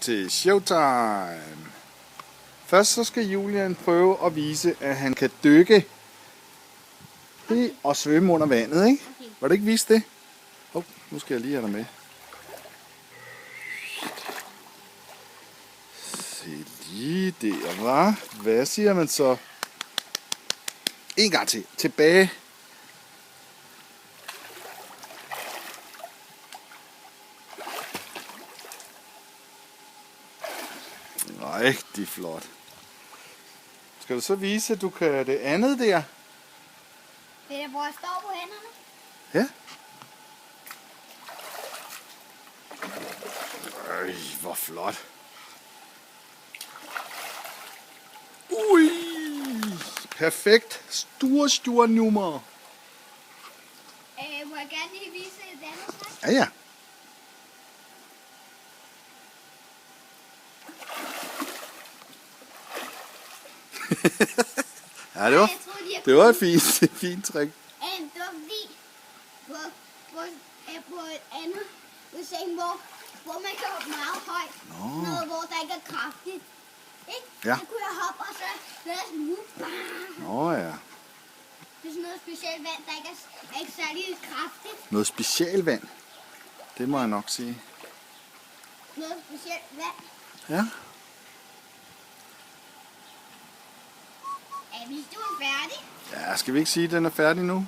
til showtime. Først så skal Julian prøve at vise, at han kan dykke og svømme under vandet, ikke? Okay. Var du ikke vise det? Nu skal jeg lige have dig med. Se lige der, hva'? Hvad siger man så? En gang til. Tilbage. Rigtig flot. Skal du så vise, at du kan det andet der? Det er, hvor jeg står på hænderne. Ja. Hvor flot. Ui. Perfekt. Stor nummer. Må jeg gerne lige vise et andet træk? Ja, ja. Ja, det var et fint trick. Det var fordi, på et andet bassin, hvor man kan hoppe meget højt. Noget, hvor der ikke er kraftigt. Ikke? Ja. Så kunne jeg hoppe, og så lade sådan Nå ja. Det er sådan noget specielt vand, der ikke er ikke særlig kraftigt. Noget specialvand. Det må jeg nok sige. Noget specielt vand. Ja. Hvis du er færdig. Ja, skal vi ikke sige, at den er færdig nu?